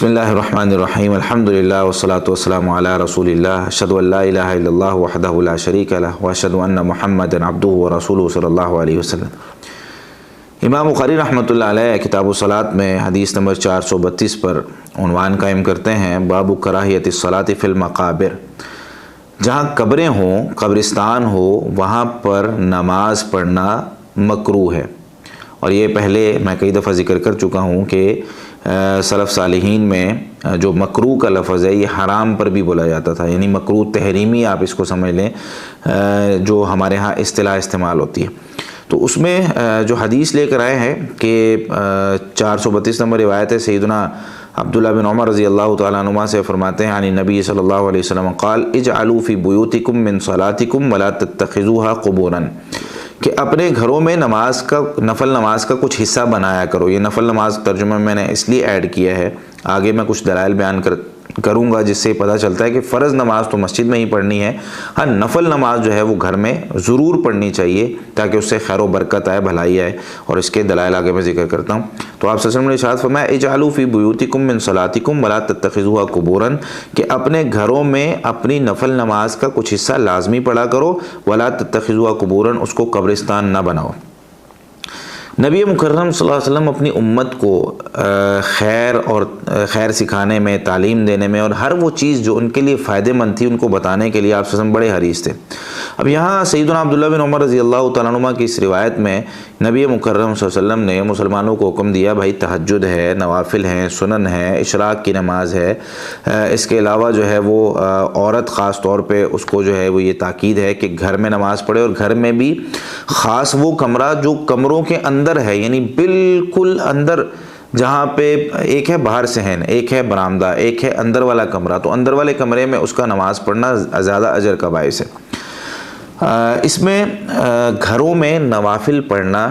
بسم اللہ الرحمن الرحیم الحمدللہ والصلاة والسلام علی رسول اللہ اشہد ان لا الہ الا اللہ وحدہ لا شریک لہ واشہد ان محمدا عبدہ ورسولہ صلی اللہ علیہ وسلم۔ امام بخاری رحمۃ اللہ علیہ کتاب الصلاۃ میں حدیث نمبر 432 پر عنوان قائم کرتے ہیں باب کراہیت الصلاۃ فی المقابر، جہاں قبریں ہوں، قبرستان ہو، وہاں پر نماز پڑھنا مکروہ ہے۔ اور یہ پہلے میں کئی دفعہ ذکر کر چکا ہوں کہ سلف صالحین میں جو مکروہ کا لفظ ہے یہ حرام پر بھی بولا جاتا تھا، یعنی مکروہ تحریمی آپ اس کو سمجھ لیں، جو ہمارے ہاں اصطلاح استعمال ہوتی ہے۔ تو اس میں جو حدیث لے کر آئے ہیں کہ 432 نمبر روایت ہے، سیدنا عبداللہ بن عمر رضی اللہ تعالیٰ عنہما سے فرماتے ہیں عن نبی صلی اللہ علیہ وسلم قال اجعلوا فی بیوتکم من صلاتکم ولا تتخذوها قبورا، کہ اپنے گھروں میں نماز کا، نفل نماز کا کچھ حصہ بنایا کرو۔ یہ نفل نماز ترجمہ میں نے اس لیے ایڈ کیا ہے، آگے میں کچھ دلائل بیان کروں گا جس سے پتہ چلتا ہے کہ فرض نماز تو مسجد میں ہی پڑھنی ہے، ہاں نفل نماز جو ہے وہ گھر میں ضرور پڑھنی چاہیے تاکہ اس سے خیر و برکت آئے، بھلائی آئے، اور اس کے دلائل آگے میں ذکر کرتا ہوں۔ تو آپ صلی اللہ علیہ وسلم نے ارشاد فرمایا اجعلوا فی بیوتکم من صلاتکم ولا تتخذوها قبورا، کہ اپنے گھروں میں اپنی نفل نماز کا کچھ حصہ لازمی پڑھا کرو، ولا تتخذوها قبورا، اس کو قبرستان نہ بناؤ۔ نبی مکرم صلی اللہ علیہ وسلم اپنی امت کو خیر سکھانے میں، تعلیم دینے میں، اور ہر وہ چیز جو ان کے لیے فائدہ مند تھی ان کو بتانے کے لیے آپ صلی اللہ علیہ وسلم بڑے حریص تھے۔ اب یہاں سیدنا عبداللہ بن عمر رضی اللہ تعالیٰ عنہ کی اس روایت میں نبی مکرم صلی اللہ علیہ وسلم نے مسلمانوں کو حکم دیا، بھائی تہجد ہے، نوافل ہیں، سنن ہے، اشراق کی نماز ہے، اس کے علاوہ جو ہے وہ عورت خاص طور پہ اس کو جو ہے وہ یہ تاکید ہے کہ گھر میں نماز پڑھے، اور گھر میں بھی خاص وہ کمرہ جو کمروں کے اندر ہے، یعنی بالکل اندر، جہاں پہ ایک ہے باہر صحن، ایک ہے برآمدہ، ایک ہے اندر والا کمرہ، تو اندر والے کمرے میں اس کا نماز پڑھنا زیادہ اجر کا باعث ہے۔ اس میں گھروں میں نوافل پڑھنا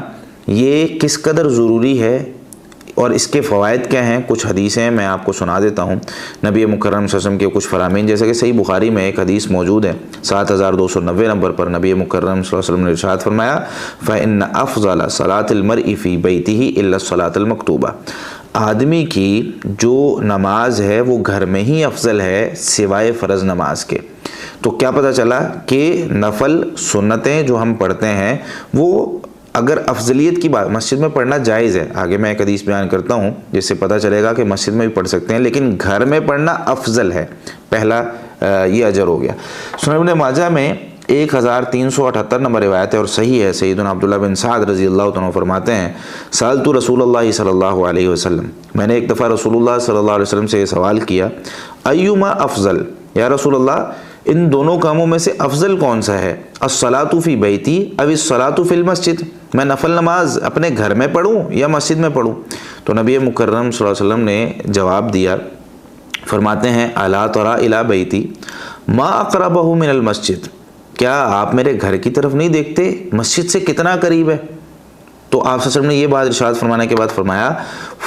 یہ کس قدر ضروری ہے اور اس کے فوائد کیا ہیں، کچھ حدیثیں میں آپ کو سنا دیتا ہوں۔ نبی مکرم صلی اللہ علیہ وسلم کے کچھ فرامین، جیسے کہ صحیح بخاری میں ایک حدیث موجود ہے 7290 نمبر پر، نبی مکرم صلی اللہ علیہ وسلم نے ارشاد فرمایا فَإِنَّ أَفْضَلَ صَلَاةِ الْمَرْءِ فِي بَيْتِهِ إِلَّا الصَّلَاةَ الْمَكْتُوبَةَ، آدمی کی جو نماز ہے وہ گھر میں ہی افضل ہے سوائے فرض نماز کے۔ تو کیا پتہ چلا کہ نفل سنتیں جو ہم پڑھتے ہیں وہ اگر افضلیت کی بات، مسجد میں پڑھنا جائز ہے، آگے میں ایک حدیث بیان کرتا ہوں جس سے پتہ چلے گا کہ مسجد میں بھی پڑھ سکتے ہیں، لیکن گھر میں پڑھنا افضل ہے، پہلا یہ اجر ہو گیا۔ سنن ابن ماجہ میں 1378 نمبر روایت ہے اور صحیح ہے، سیدنا عبداللہ بن سعد رضی اللہ عنہ فرماتے ہیں سألت رسول اللہ صلی اللہ علیہ وسلم، میں نے ایک دفعہ رسول اللہ صلی اللہ علیہ وسلم سے یہ سوال کیا ایما افضل، یا رسول اللہ ان دونوں کاموں میں سے افضل کون سا ہے، الصلاۃ فی بیتی او الصلاۃ فی المسجد، میں نفل نماز اپنے گھر میں پڑھوں یا مسجد میں پڑھوں؟ تو نبی مکرم صلی اللہ علیہ وسلم نے جواب دیا، فرماتے ہیں الا تری الی بیتی ما اقربہ من المسجد، کیا آپ میرے گھر کی طرف نہیں دیکھتے مسجد سے کتنا قریب ہے؟ تو آپ صلی اللہ علیہ وسلم نے یہ بات ارشاد فرمانے کے بعد فرمایا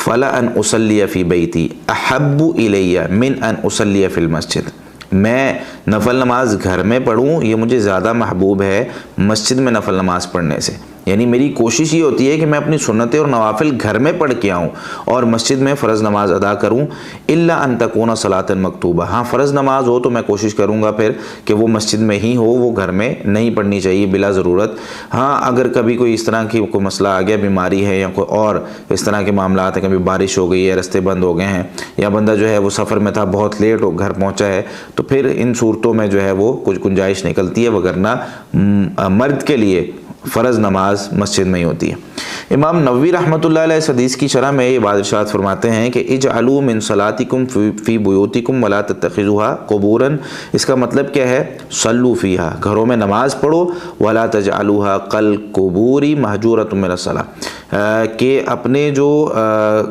فلا ان اصلی فی بیتی احب الی من ان اصلی فی المسجد، میں نفل نماز گھر میں پڑھوں یہ مجھے زیادہ محبوب ہے مسجد میں نفل نماز پڑھنے سے، یعنی میری کوشش یہ ہوتی ہے کہ میں اپنی سنتیں اور نوافل گھر میں پڑھ کے آؤں اور مسجد میں فرض نماز ادا کروں، الا ان تکون صلاۃ مکتوبہ، ہاں فرض نماز ہو تو میں کوشش کروں گا پھر کہ وہ مسجد میں ہی ہو، وہ گھر میں نہیں پڑھنی چاہیے بلا ضرورت۔ ہاں اگر کبھی کوئی اس طرح کی کوئی مسئلہ آ گیا، بیماری ہے یا کوئی اور اس طرح کے معاملات ہیں، کبھی بارش ہو گئی ہے، رستے بند ہو گئے ہیں، یا بندہ جو ہے وہ سفر میں تھا بہت لیٹ ہو گھر پہنچا ہے، تو پھر ان صورتوں میں جو ہے وہ کچھ گنجائش نکلتی ہے، وگرنہ مرد کے لیے فرض نماز مسجد میں ہی ہوتی ہے۔ امام نووی رحمۃ اللہ علیہ اس حدیث کی شرح میں یہ بات ارشاد فرماتے ہیں کہ اجعلوا من صلاتکم فی بیوتکم ولا تتخذوها قبورا، اس کا مطلب کیا ہے، صلوا فیہا، گھروں میں نماز پڑھو، ولا تجعلوها کالقبور مہجورۃ من الصلاۃ، کہ اپنے جو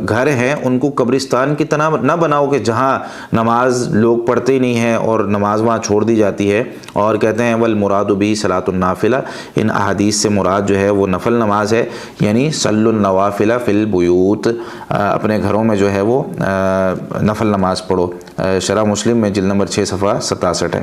گھر ہیں ان کو قبرستان کی طرح نہ بناؤ کہ جہاں نماز لوگ پڑھتے ہی نہیں ہیں اور نماز وہاں چھوڑ دی جاتی ہے، اور کہتے ہیں والمراد بھی صلاۃ النافلہ، ان احادیث سے مراد جو ہے وہ نفل نماز ہے، یعنی صلوا النوافل فی البیوت، اپنے گھروں میں جو ہے وہ نفل نماز پڑھو۔ شرح مسلم میں جلد نمبر 6 صفحہ 67 ہے۔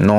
9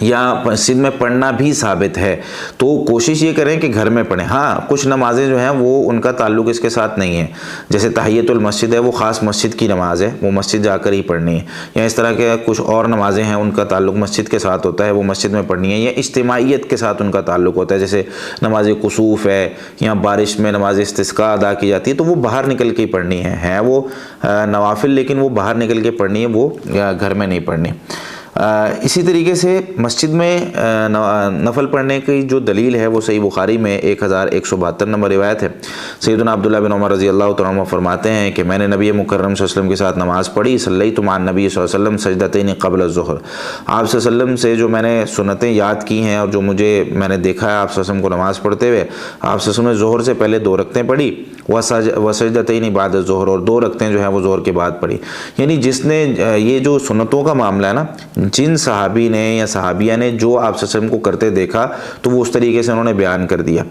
یا مسجد میں پڑھنا بھی ثابت ہے تو کوشش یہ کریں کہ گھر میں پڑھیں۔ ہاں کچھ نمازیں جو ہیں وہ ان کا تعلق اس کے ساتھ نہیں ہے، جیسے تحیۃ المسجد ہے، وہ خاص مسجد کی نماز ہے، وہ مسجد جا کر ہی پڑھنی ہے، یا اس طرح کے کچھ اور نمازیں ہیں ان کا تعلق مسجد کے ساتھ ہوتا ہے، وہ مسجد میں پڑھنی ہے، یا اجتماعیت کے ساتھ ان کا تعلق ہوتا ہے، جیسے نماز کسوف ہے یا بارش میں نماز استسقاء ادا کی جاتی ہے تو وہ باہر نکل کے ہی پڑھنی ہے وہ نوافل، لیکن وہ باہر نکل کے پڑھنی ہے، وہ گھر میں نہیں پڑھنی۔ اسی طریقے سے مسجد میں نفل پڑھنے کی جو دلیل ہے وہ صحیح بخاری میں 1172 نمبر روایت ہے۔ سیدنا عبداللہ بن عمر رضی اللہ تعالیٰ عنہ فرماتے ہیں کہ میں نے نبی مکرم صلی اللہ علیہ وسلم کے ساتھ نماز پڑھی، صلیت مع النبی صلی اللہ علیہ وسلم سجدتین قبل الظہر۔ آپ صلی اللہ علیہ وسلم سے جو میں نے سنتیں یاد کی ہیں اور جو میں نے دیکھا ہے آپ صلی اللہ علیہ وسلم کو نماز پڑھتے ہوئے، آپ صلی اللہ علیہ وسلم نے ظہر سے پہلے 2 رکعتیں پڑھی، وسجدتین بعد الظہر، اور 2 رکعتیں جو ہیں وہ ظہر کے بعد پڑھی۔ یعنی جس نے یہ جو سنتوں کا معاملہ ہے نا، جن صحابی نے یا صحابیہ نے جو آپ صلی اللہ علیہ وسلم کو کرتے دیکھا تو وہ اس طریقے سے انہوں نے بیان کر دیا۔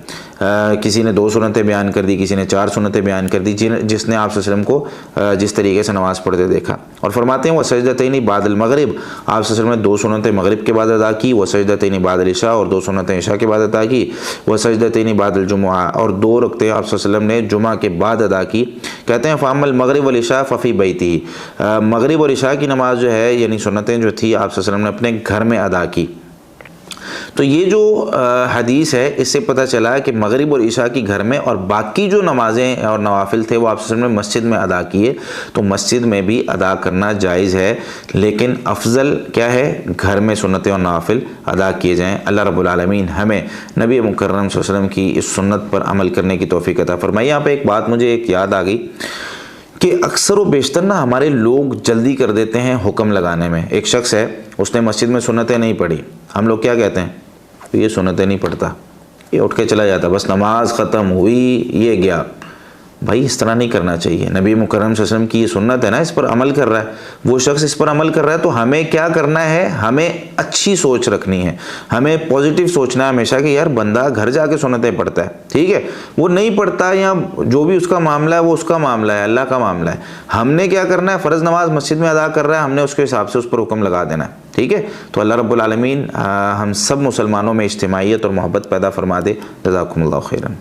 کسی نے 2 سنتیں بیان کر دی، کسی نے 4 سنتیں بیان کر دی، جس نے آپ صلی اللہ علیہ وسلم کو جس طریقے سے نماز پڑھتے دیکھا۔ اور فرماتے ہیں وہ سجدتین بعد المغرب، آپ صلی اللہ علیہ وسلم نے 2 سنتیں مغرب کے بعد ادا کی، وہ سجدتین بعد العشاء، اور 2 سنتیں عشاء کے بعد ادا کی، وہ سجدتین بعد الجمعہ، اور 2 رکعتیں آپ صلی اللہ علیہ وسلم نے جمعہ کے بعد ادا کی۔ کہتے ہیں فاما المغرب والعشاء ففی بیتی، مغرب اور عشاء کی نماز جو ہے یعنی سنتیں جو تھی آپ صلی اللہ علیہ وسلم نے اپنے گھر میں ادا کی۔ تو یہ جو حدیث ہے اس سے پتہ چلا کہ مغرب اور عشاء کی گھر میں، اور باقی جو نمازیں اور نوافل تھے وہ آپ صلی اللہ علیہ وسلم نے مسجد میں ادا کیے، تو مسجد میں بھی ادا کرنا جائز ہے، لیکن افضل کیا ہے، گھر میں سنتیں اور نوافل ادا کیے جائیں۔ اللہ رب العالمین ہمیں نبی مکرم صلی اللہ علیہ وسلم کی اس سنت پر عمل کرنے کی توفیق عطا فرمائے۔ یہاں پہ ایک بات مجھے یاد آ گئی کہ اکثر و بیشتر نا ہمارے لوگ جلدی کر دیتے ہیں حکم لگانے میں۔ ایک شخص ہے، اس نے مسجد میں سنتیں نہیں پڑھی، ہم لوگ کیا کہتے ہیں، یہ سنتیں نہیں پڑھتا، یہ اٹھ کے چلا جاتا، بس نماز ختم ہوئی یہ گیا۔ بھائی اس طرح نہیں کرنا چاہیے۔ نبی مکرم صلی اللہ علیہ وسلم کی یہ سنت ہے نا، اس پر عمل کر رہا ہے، وہ شخص اس پر عمل کر رہا ہے، تو ہمیں کیا کرنا ہے، ہمیں اچھی سوچ رکھنی ہے، ہمیں پازیٹیو سوچنا ہے ہمیشہ کہ یار بندہ گھر جا کے سنتیں پڑھتا ہے، ٹھیک ہے، وہ نہیں پڑھتا یا جو بھی اس کا معاملہ ہے وہ اس کا معاملہ ہے، اللہ کا معاملہ ہے۔ ہم نے کیا کرنا ہے، فرض نماز مسجد میں ادا کر رہا ہے، ہم نے اس کے حساب سے اس پر حکم لگا دینا ہے، ٹھیک ہے۔ تو اللہ رب العالمین ہم سب مسلمانوں میں اجتماعیت اور محبت پیدا فرما دے۔ جزاکم اللہ خیرا۔